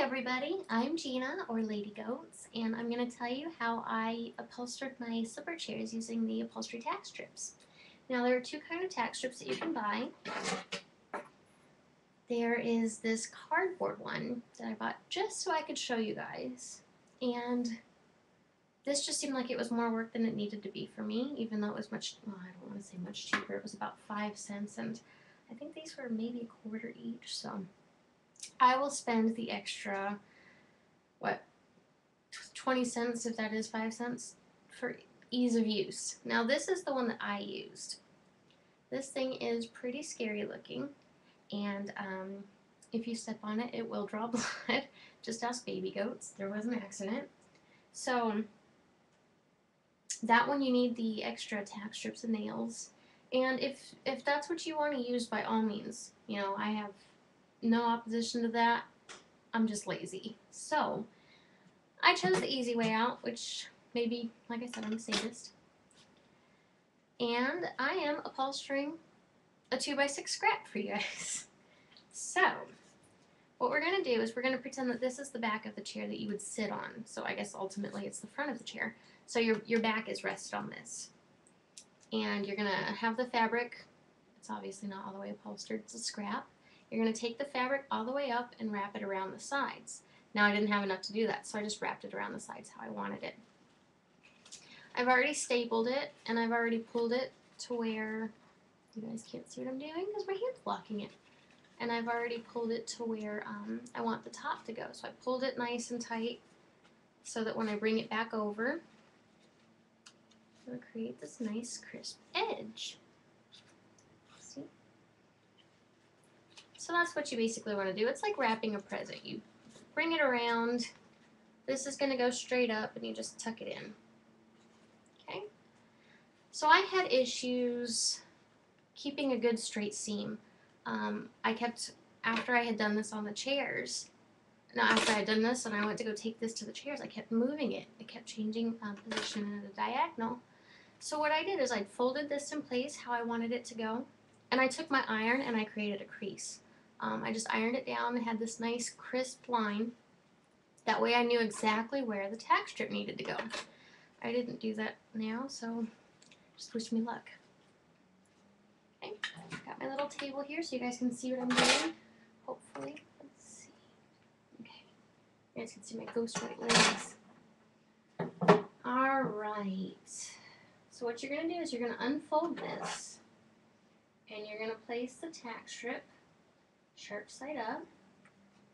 everybody, I'm Gina, or LadyGoats, and I'm going to tell you how I upholstered my slipper chairs using the upholstery tack strips. Now there are two kinds of tack strips that you can buy. There is this cardboard one that I bought just so I could show you guys, and this just seemed like it was more work than it needed to be for me, even though it was much, well, I don't want to say much cheaper. It was about 5 cents, and I think these were maybe a quarter each, so I will spend the extra, 20 cents, if that is 5 cents, for ease of use. Now this is the one that I used. This thing is pretty scary looking, and if you step on it, it will draw blood. Just ask baby goats. There was an accident. So that one you need the extra tack strips and nails, and if that's what you want to use, by all means. You know, I have no opposition to that. I'm just lazy. So I chose the easy way out, which maybe, like I said, I'm a sadist. And I am upholstering a 2x6 scrap for you guys. So what we're going to do is we're going to pretend that this is the back of the chair that you would sit on. So I guess ultimately it's the front of the chair. So your back is rested on this. And you're going to have the fabric. It's obviously not all the way upholstered. It's a scrap. You're going to take the fabric all the way up and wrap it around the sides. Now I didn't have enough to do that, so I just wrapped it around the sides how I wanted it. I've already stapled it, and I've already pulled it to where, you guys can't see what I'm doing because my hand's blocking it. And I've already pulled it to where I want the top to go. So I pulled it nice and tight so that when I bring it back over, it'll create this nice crisp edge. See? So that's what you basically want to do. It's like wrapping a present. You bring it around, this is going to go straight up, and you just tuck it in. Okay? So I had issues keeping a good straight seam. After I had done this on the chairs, after I had done this and I went to go take this to the chairs, I kept moving it. It kept changing position in a diagonal. So what I did is I folded this in place how I wanted it to go, and I took my iron and I created a crease. I just ironed it down and had this nice crisp line. That way I knew exactly where the tack strip needed to go. I didn't do that now, so just wish me luck. Okay, got my little table here so you guys can see what I'm doing. Hopefully, let's see. Okay, you guys can see my ghost white legs. Alright, so what you're going to do is you're going to unfold this, and you're going to place the tack strip sharp side up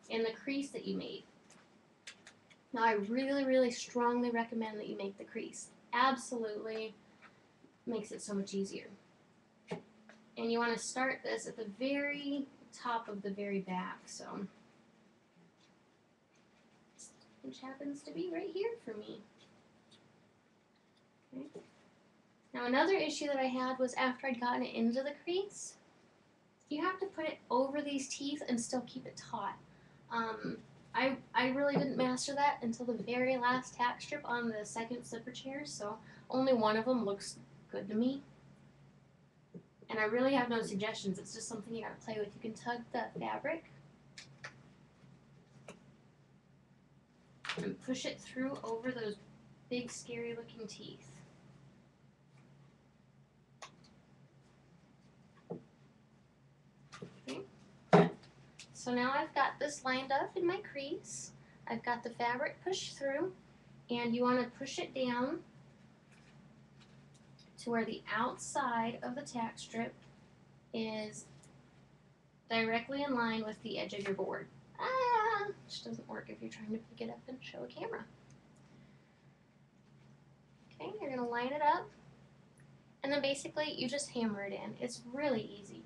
in the crease that you made. Now I really, really strongly recommend that you make the crease. Absolutely makes it so much easier. And you want to start this at the very top of the very back, so, which happens to be right here for me. Okay. Now another issue that I had was after I'd gotten it into the crease, you have to put it over these teeth and still keep it taut. I really didn't master that until the very last tack strip on the second slipper chair, so only one of them looks good to me. And I really have no suggestions, it's just something you gotta play with. You can tug the fabric and push it through over those big scary looking teeth. So now I've got this lined up in my crease. I've got the fabric pushed through, and you want to push it down to where the outside of the tack strip is directly in line with the edge of your board. Which doesn't work if you're trying to pick it up and show a camera. Okay, you're going to line it up, and then basically you just hammer it in. It's really easy.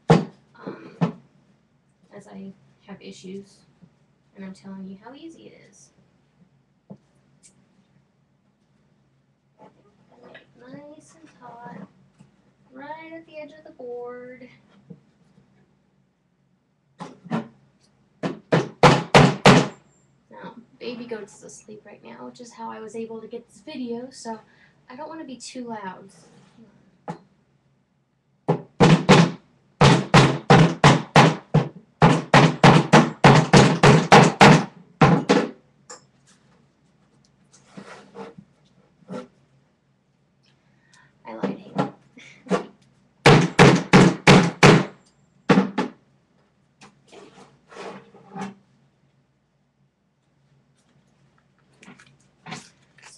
As I have issues, and I'm telling you how easy it is. Nice and taut, right at the edge of the board. Now, baby goat's asleep right now, which is how I was able to get this video, so I don't want to be too loud.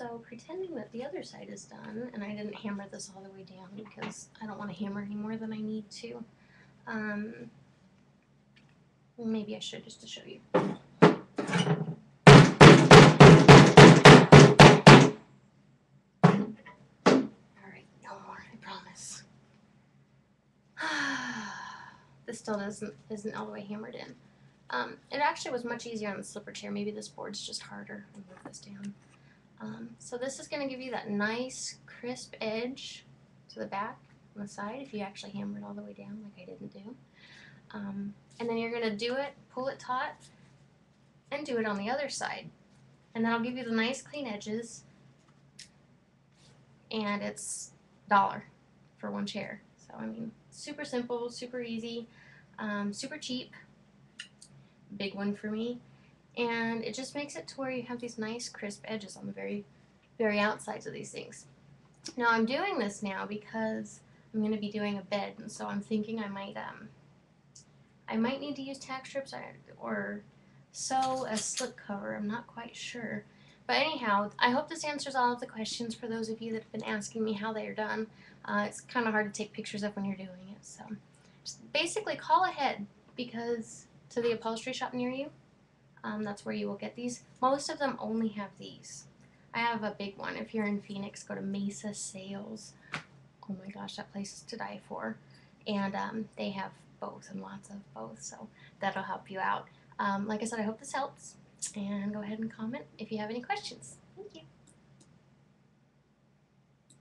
also pretending that the other side is done, and I didn't hammer this all the way down because I don't want to hammer any more than I need to. Maybe I should just to show you. Alright, no more, I promise. This still isn't all the way hammered in. It actually was much easier on the slipper chair. Maybe this board's just harder. I'll move this down. So this is going to give you that nice crisp edge to the back on the side if you actually hammer it all the way down like I didn't do. And then you're going to do it, pull it taut, and do it on the other side. And that'll give you the nice clean edges. And it's $1 for one chair. So, I mean, super simple, super easy, super cheap. Big one for me. And it just makes it to where you have these nice crisp edges on the very, very outsides of these things. Now I'm doing this now because I'm going to be doing a bed, and so I'm thinking I might need to use tack strips or sew a slip cover. I'm not quite sure. But anyhow, I hope this answers all of the questions for those of you that have been asking me how they are done. It's kind of hard to take pictures of when you're doing it, so just basically call ahead because to the upholstery shop near you. That's where you will get these. Most of them only have these. I have a big one. If you're in Phoenix, go to Mesa Sales. Oh my gosh, that place is to die for. And they have both and lots of both, so that'll help you out. Like I said, I hope this helps. And go ahead and comment if you have any questions.